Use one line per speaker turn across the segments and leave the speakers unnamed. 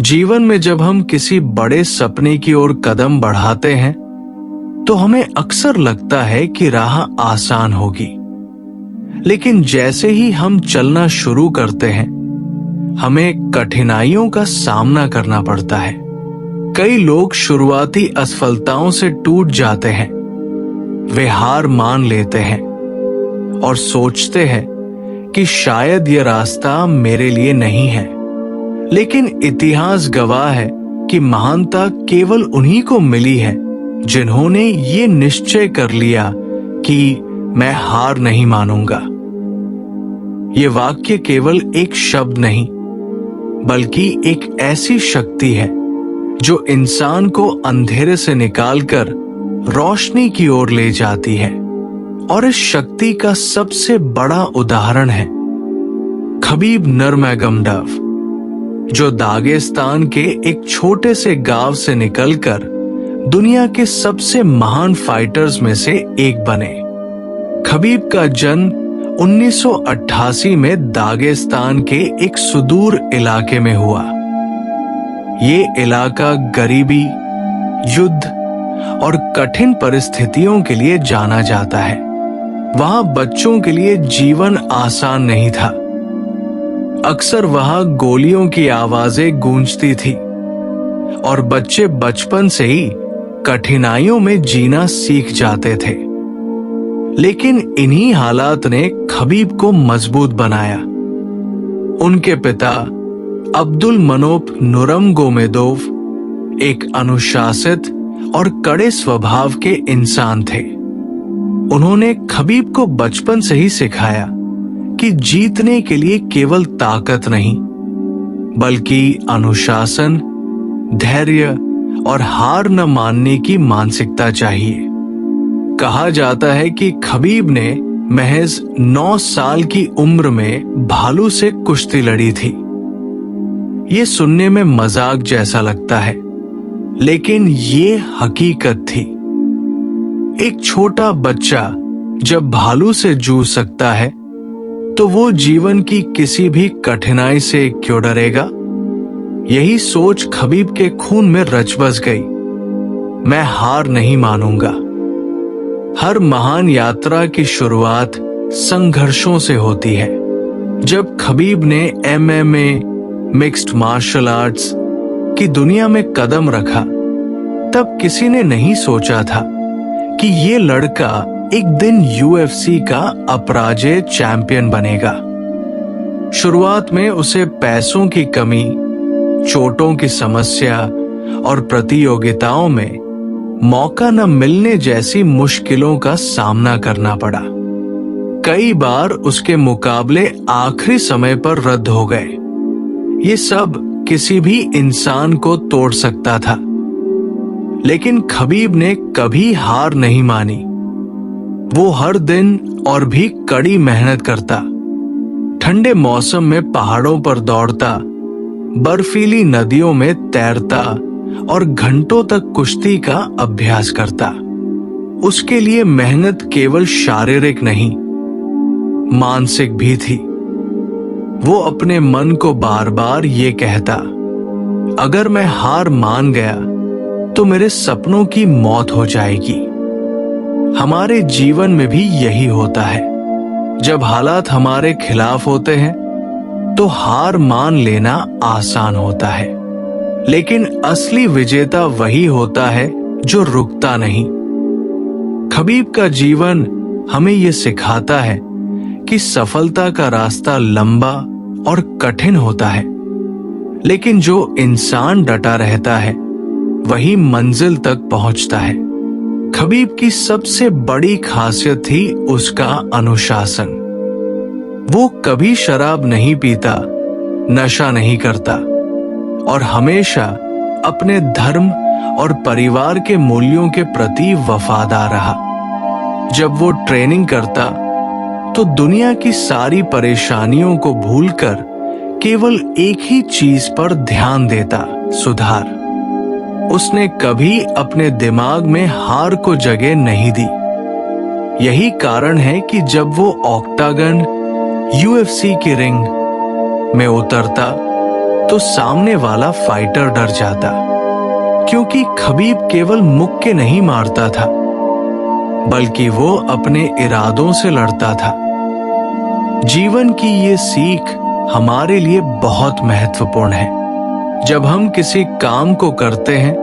जीवन में जब हम किसी बड़े सपने की ओर कदम बढ़ाते हैं तो हमें अक्सर लगता है कि राह आसान होगी, लेकिन जैसे ही हम चलना शुरू करते हैं हमें कठिनाइयों का सामना करना पड़ता है। कई लोग शुरुआती असफलताओं से टूट जाते हैं, वे हार मान लेते हैं और सोचते हैं कि शायद यह रास्ता मेरे लिए नहीं है। लेकिन इतिहास गवाह है कि महानता केवल उन्हीं को मिली है जिन्होंने ये निश्चय कर लिया कि मैं हार नहीं मानूंगा। ये वाक्य केवल एक शब्द नहीं, बल्कि एक ऐसी शक्ति है जो इंसान को अंधेरे से निकालकर रोशनी की ओर ले जाती है। और इस शक्ति का सबसे बड़ा उदाहरण है खबीब नurmagomedov, जो दागेस्तान के एक छोटे से गांव से निकलकर दुनिया के सबसे महान फाइटर्स में से एक बने। खबीब का जन्म 1988 में दागेस्तान के एक सुदूर इलाके में हुआ। ये इलाका गरीबी, युद्ध और कठिन परिस्थितियों के लिए जाना जाता है। वहां बच्चों के लिए जीवन आसान नहीं था। अक्सर वहां गोलियों की आवाजें गूंजती थी और बच्चे बचपन से ही कठिनाइयों में जीना सीख जाते थे। लेकिन इन्हीं हालात ने खबीब को मजबूत बनाया। उनके पिता अब्दुल मनोप नुरमगोमेदोव एक अनुशासित और कड़े स्वभाव के इंसान थे। उन्होंने खबीब को बचपन से ही सिखाया कि जीतने के लिए केवल ताकत नहीं, बल्कि अनुशासन, धैर्य और हार न मानने की मानसिकता चाहिए। कहा जाता है कि खबीब ने महज 9 साल की उम्र में भालू से कुश्ती लड़ी थी। ये सुनने में मजाक जैसा लगता है, लेकिन ये हकीकत थी। एक छोटा बच्चा जब भालू से जूझ सकता है तो वो जीवन की किसी भी कठिनाई से क्यों डरेगा? यही सोच खबीब के खून में रच बस गई। मैं हार नहीं मानूंगा। हर महान यात्रा की शुरुआत संघर्षों से होती है। जब खबीब ने MMA, मिक्स्ड मार्शल आर्ट्स की दुनिया में कदम रखा, तब किसी ने नहीं सोचा था कि ये लड़का एक दिन UFC का अपराजेय चैंपियन बनेगा। शुरुआत में उसे पैसों की कमी, चोटों की समस्या और प्रतियोगिताओं में मौका न मिलने जैसी मुश्किलों का सामना करना पड़ा। कई बार उसके मुकाबले आखिरी समय पर रद्द हो गए। ये सब किसी भी इंसान को तोड़ सकता था, लेकिन खबीब ने कभी हार नहीं मानी। वो हर दिन और भी कड़ी मेहनत करता, ठंडे मौसम में पहाड़ों पर दौड़ता, बर्फीली नदियों में तैरता और घंटों तक कुश्ती का अभ्यास करता। उसके लिए मेहनत केवल शारीरिक नहीं, मानसिक भी थी। वो अपने मन को बार बार ये कहता, अगर मैं हार मान गया तो मेरे सपनों की मौत हो जाएगी। हमारे जीवन में भी यही होता है। जब हालात हमारे खिलाफ होते हैं तो हार मान लेना आसान होता है, लेकिन असली विजेता वही होता है जो रुकता नहीं। खबीब का जीवन हमें ये सिखाता है कि सफलता का रास्ता लंबा और कठिन होता है, लेकिन जो इंसान डटा रहता है वही मंजिल तक पहुंचता है। खबीब की सबसे बड़ी खासियत थी उसका अनुशासन। वो कभी शराब नहीं पीता, नशा नहीं करता और हमेशा अपने धर्म और परिवार के मूल्यों के प्रति वफादार रहा। जब वो ट्रेनिंग करता तो दुनिया की सारी परेशानियों को भूलकर केवल एक ही चीज पर ध्यान देता, सुधार। उसने कभी अपने दिमाग में हार को जगह नहीं दी। यही कारण है कि जब वो ऑक्टागन UFC की रिंग में उतरता तो सामने वाला फाइटर डर जाता, क्योंकि खबीब केवल मुक्के नहीं मारता था, बल्कि वो अपने इरादों से लड़ता था। जीवन की ये सीख हमारे लिए बहुत महत्वपूर्ण है। जब हम किसी काम को करते हैं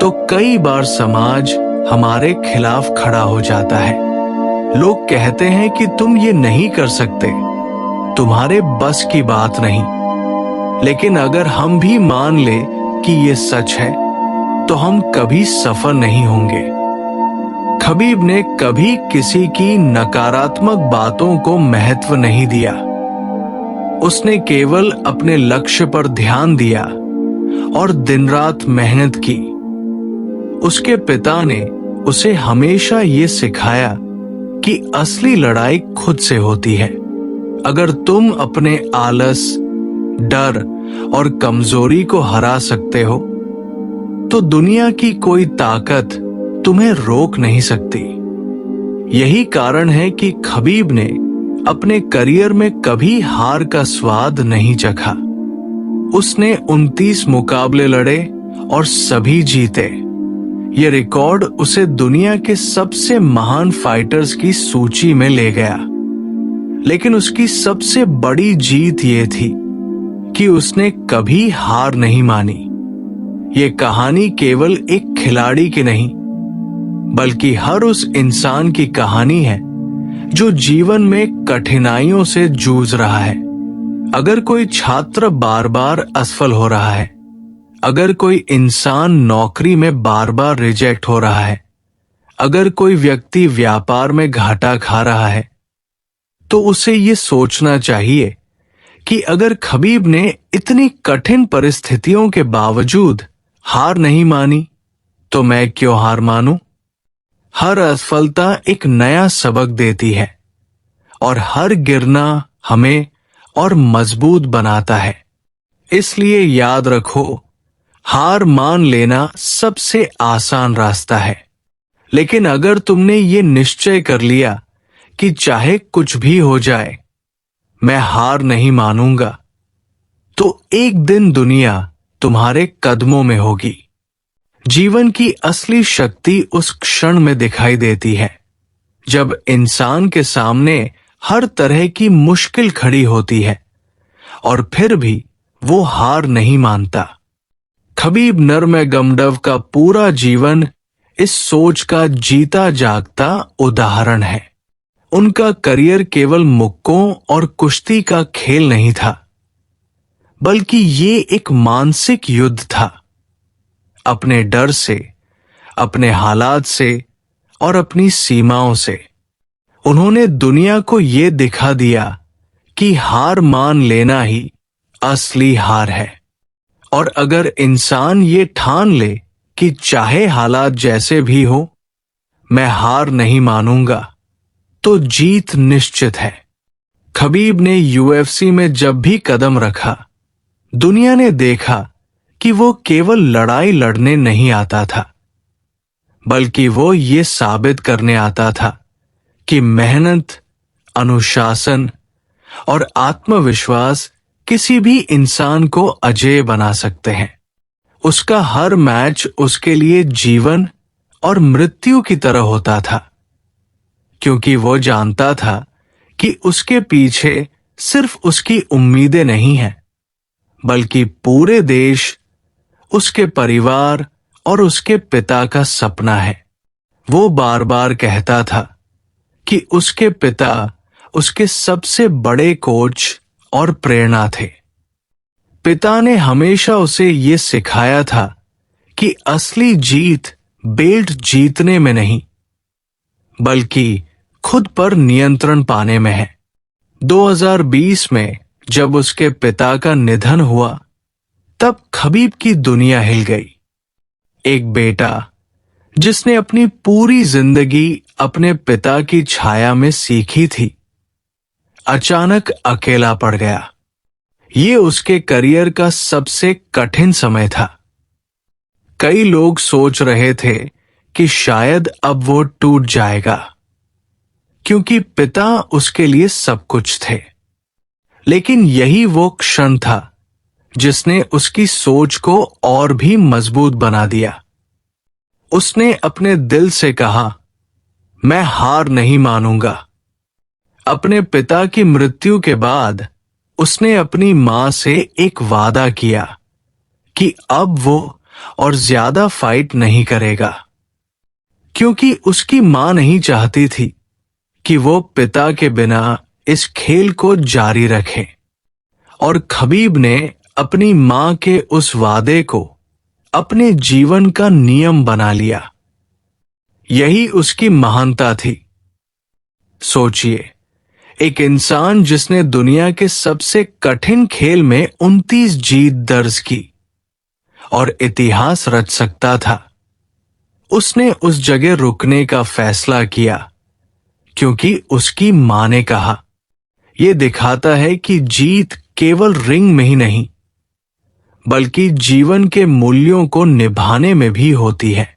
तो कई बार समाज हमारे खिलाफ खड़ा हो जाता है। लोग कहते हैं कि तुम ये नहीं कर सकते, तुम्हारे बस की बात नहीं। लेकिन अगर हम भी मान ले कि ये सच है, तो हम कभी सफल नहीं होंगे। खबीब ने कभी किसी की नकारात्मक बातों को महत्व नहीं दिया। उसने केवल अपने लक्ष्य पर ध्यान दिया और दिन रात मेहनत की। उसके पिता ने उसे हमेशा ये सिखाया कि असली लड़ाई खुद से होती है। अगर तुम अपने आलस, डर और कमजोरी को हरा सकते हो, तो दुनिया की कोई ताकत तुम्हें रोक नहीं सकती। यही कारण है कि खबीब ने अपने करियर में कभी हार का स्वाद नहीं चखा। उसने 29 मुकाबले लड़े और सभी जीते। ये रिकॉर्ड उसे दुनिया के सबसे महान फाइटर्स की सूची में ले गया। लेकिन उसकी सबसे बड़ी जीत ये थी कि उसने कभी हार नहीं मानी। ये कहानी केवल एक खिलाड़ी की नहीं, बल्कि हर उस इंसान की कहानी है जो जीवन में कठिनाइयों से जूझ रहा है। अगर कोई छात्र बार बार असफल हो रहा है, अगर कोई इंसान नौकरी में बार बार रिजेक्ट हो रहा है, अगर कोई व्यक्ति व्यापार में घाटा खा रहा है, तो उसे ये सोचना चाहिए कि अगर खबीब ने इतनी कठिन परिस्थितियों के बावजूद हार नहीं मानी, तो मैं क्यों हार मानूं? हर असफलता एक नया सबक देती है और हर गिरना हमें और मजबूत बनाता है। इसलिए याद रखो, हार मान लेना सबसे आसान रास्ता है। लेकिन अगर तुमने ये निश्चय कर लिया कि चाहे कुछ भी हो जाए, मैं हार नहीं मानूंगा, तो एक दिन दुनिया तुम्हारे कदमों में होगी। जीवन की असली शक्ति उस क्षण में दिखाई देती है जब इंसान के सामने हर तरह की मुश्किल खड़ी होती है और फिर भी वो हार नहीं मानता। खबीब नर्मगोमडोव का पूरा जीवन इस सोच का जीता जागता उदाहरण है। उनका करियर केवल मुक्कों और कुश्ती का खेल नहीं था, बल्कि ये एक मानसिक युद्ध था। अपने डर से, अपने हालात से और अपनी सीमाओं से उन्होंने दुनिया को ये दिखा दिया कि हार मान लेना ही असली हार है। और अगर इंसान ये ठान ले कि चाहे हालात जैसे भी हो, मैं हार नहीं मानूंगा, तो जीत निश्चित है। खबीब ने यूएफसी में जब भी कदम रखा, दुनिया ने देखा कि वो केवल लड़ाई लड़ने नहीं आता था, बल्कि वो ये साबित करने आता था कि मेहनत, अनुशासन और आत्मविश्वास किसी भी इंसान को अजेय बना सकते हैं। उसका हर मैच उसके लिए जीवन और मृत्यु की तरह होता था, क्योंकि वो जानता था कि उसके पीछे सिर्फ उसकी उम्मीदें नहीं हैं, बल्कि पूरे देश, उसके परिवार और उसके पिता का सपना है। वो बार बार कहता था कि उसके पिता उसके सबसे बड़े कोच और प्रेरणा थे। पिता ने हमेशा उसे ये सिखाया था कि असली जीत बेल्ट जीतने में नहीं, बल्कि खुद पर नियंत्रण पाने में है। 2020 में जब उसके पिता का निधन हुआ, तब खबीब की दुनिया हिल गई। एक बेटा जिसने अपनी पूरी जिंदगी अपने पिता की छाया में सीखी थी, अचानक अकेला पड़ गया। ये उसके करियर का सबसे कठिन समय था। कई लोग सोच रहे थे कि शायद अब वो टूट जाएगा, क्योंकि पिता उसके लिए सब कुछ थे। लेकिन यही वो क्षण था जिसने उसकी सोच को और भी मजबूत बना दिया। उसने अपने दिल से कहा, मैं हार नहीं मानूंगा। अपने पिता की मृत्यु के बाद उसने अपनी मां से एक वादा किया कि अब वो और ज्यादा फाइट नहीं करेगा, क्योंकि उसकी मां नहीं चाहती थी कि वो पिता के बिना इस खेल को जारी रखे। और खबीब ने अपनी मां के उस वादे को अपने जीवन का नियम बना लिया। यही उसकी महानता थी। सोचिए, एक इंसान जिसने दुनिया के सबसे कठिन खेल में 29 जीत दर्ज की और इतिहास रच सकता था, उसने उस जगह रुकने का फैसला किया क्योंकि उसकी मां ने कहा। यह दिखाता है कि जीत केवल रिंग में ही नहीं, बल्कि जीवन के मूल्यों को निभाने में भी होती है।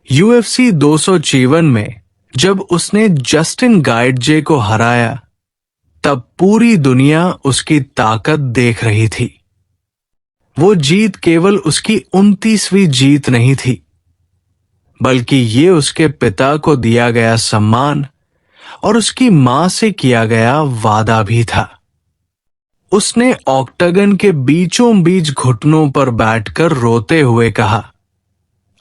UFC 254 में जब उसने जस्टिन गाइडजे को हराया, तब पूरी दुनिया उसकी ताकत देख रही थी। वो जीत केवल उसकी 29वीं जीत नहीं थी, बल्कि ये उसके पिता को दिया गया सम्मान और उसकी मां से किया गया वादा भी था। उसने ऑक्टागन के बीचों बीच घुटनों पर बैठकर रोते हुए कहा,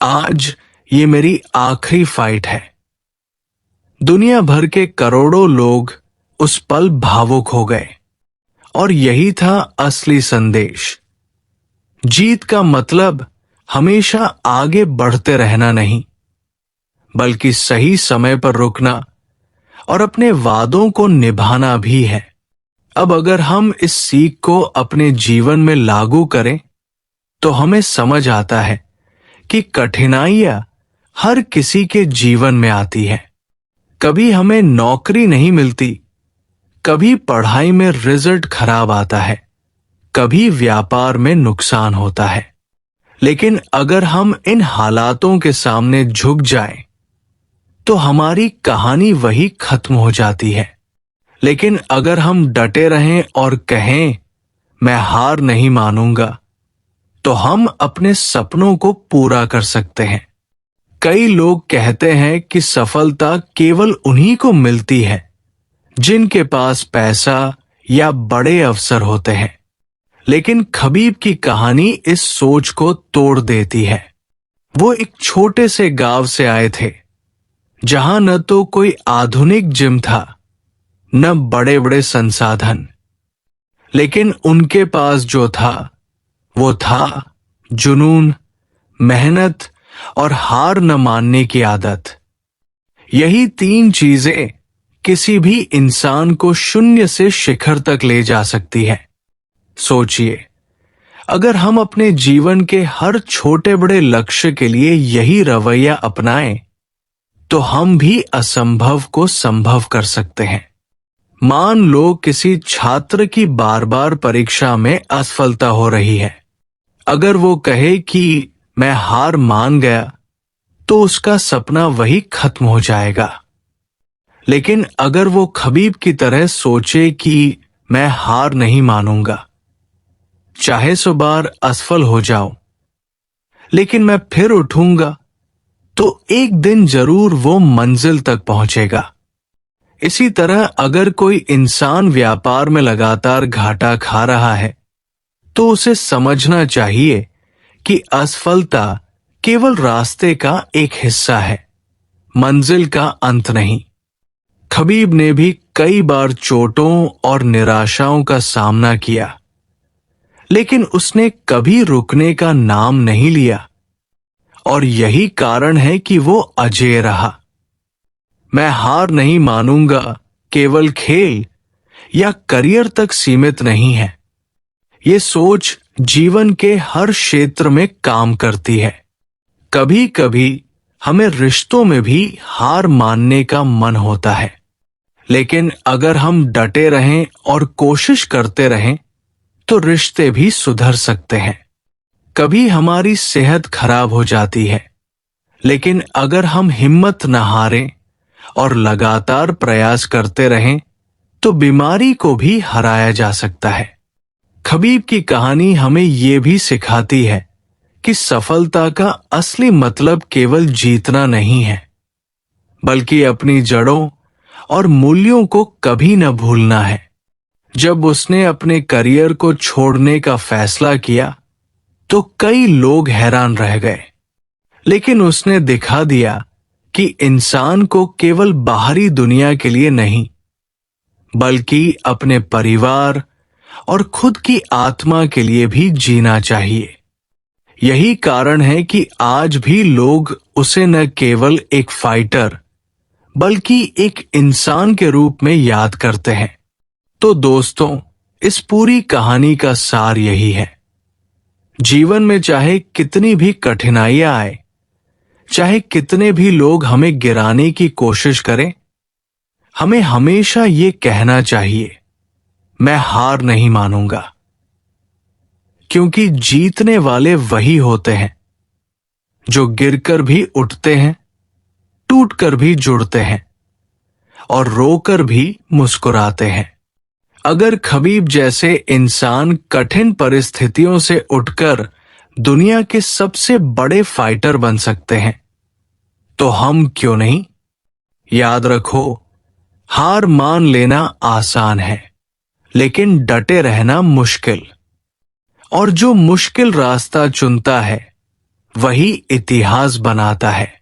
आज ये मेरी आखिरी फाइट है। दुनिया भर के करोड़ों लोग उस पल भावुक हो गए और यही था असली संदेश। जीत का मतलब हमेशा आगे बढ़ते रहना नहीं, बल्कि सही समय पर रुकना और अपने वादों को निभाना भी है। अब अगर हम इस सीख को अपने जीवन में लागू करें, तो हमें समझ आता है कि कठिनाइयां हर किसी के जीवन में आती है। कभी हमें नौकरी नहीं मिलती, कभी पढ़ाई में रिजल्ट खराब आता है, कभी व्यापार में नुकसान होता है। लेकिन अगर हम इन हालातों के सामने झुक जाएं, तो हमारी कहानी वही खत्म हो जाती है। लेकिन अगर हम डटे रहें और कहें, मैं हार नहीं मानूंगा, तो हम अपने सपनों को पूरा कर सकते हैं। कई लोग कहते हैं कि सफलता केवल उन्हीं को मिलती है जिनके पास पैसा या बड़े अवसर होते हैं। लेकिन खबीब की कहानी इस सोच को तोड़ देती है। वो एक छोटे से गांव से आए थे, जहां न तो कोई आधुनिक जिम था, न बड़े बड़े संसाधन, लेकिन उनके पास जो था वो था जुनून, मेहनत और हार न मानने की आदत। यही 3 चीजें किसी भी इंसान को शून्य से शिखर तक ले जा सकती है। सोचिए, अगर हम अपने जीवन के हर छोटे बड़े लक्ष्य के लिए यही रवैया अपनाएं, तो हम भी असंभव को संभव कर सकते हैं। मान लो किसी छात्र की बार बार परीक्षा में असफलता हो रही है। अगर वो कहे कि मैं हार मान गया, तो उसका सपना वही खत्म हो जाएगा। लेकिन अगर वो खबीब की तरह सोचे कि मैं हार नहीं मानूंगा, चाहे 100 बार असफल हो जाऊं, लेकिन मैं फिर उठूंगा, तो एक दिन जरूर वो मंजिल तक पहुंचेगा। इसी तरह अगर कोई इंसान व्यापार में लगातार घाटा खा रहा है, तो उसे समझना चाहिए कि असफलता केवल रास्ते का एक हिस्सा है, मंजिल का अंत नहीं। खबीब ने भी कई बार चोटों और निराशाओं का सामना किया, लेकिन उसने कभी रुकने का नाम नहीं लिया, और यही कारण है कि वो अजेय रहा। मैं हार नहीं मानूंगा केवल खेल या करियर तक सीमित नहीं है। ये सोच जीवन के हर क्षेत्र में काम करती है। कभी कभी हमें रिश्तों में भी हार मानने का मन होता है, लेकिन अगर हम डटे रहें और कोशिश करते रहें, तो रिश्ते भी सुधर सकते हैं। कभी हमारी सेहत खराब हो जाती है, लेकिन अगर हम हिम्मत न हारें और लगातार प्रयास करते रहें, तो बीमारी को भी हराया जा सकता है। खबीब की कहानी हमें ये भी सिखाती है कि सफलता का असली मतलब केवल जीतना नहीं है, बल्कि अपनी जड़ों और मूल्यों को कभी न भूलना है। जब उसने अपने करियर को छोड़ने का फैसला किया तो कई लोग हैरान रह गए, लेकिन उसने दिखा दिया कि इंसान को केवल बाहरी दुनिया के लिए नहीं, बल्कि अपने परिवार और खुद की आत्मा के लिए भी जीना चाहिए। यही कारण है कि आज भी लोग उसे न केवल एक फाइटर बल्कि एक इंसान के रूप में याद करते हैं। तो दोस्तों, इस पूरी कहानी का सार यही है, जीवन में चाहे कितनी भी कठिनाइयां आए, चाहे कितने भी लोग हमें गिराने की कोशिश करें, हमें हमेशा ये कहना चाहिए, मैं हार नहीं मानूंगा। क्योंकि जीतने वाले वही होते हैं जो गिरकर भी उठते हैं, टूटकर भी जुड़ते हैं और रोकर भी मुस्कुराते हैं। अगर खबीब जैसे इंसान कठिन परिस्थितियों से उठकर दुनिया के सबसे बड़े फाइटर बन सकते हैं, तो हम क्यों नहीं? याद रखो, हार मान लेना आसान है, लेकिन डटे रहना मुश्किल। और जो मुश्किल रास्ता चुनता है, वही इतिहास बनाता है।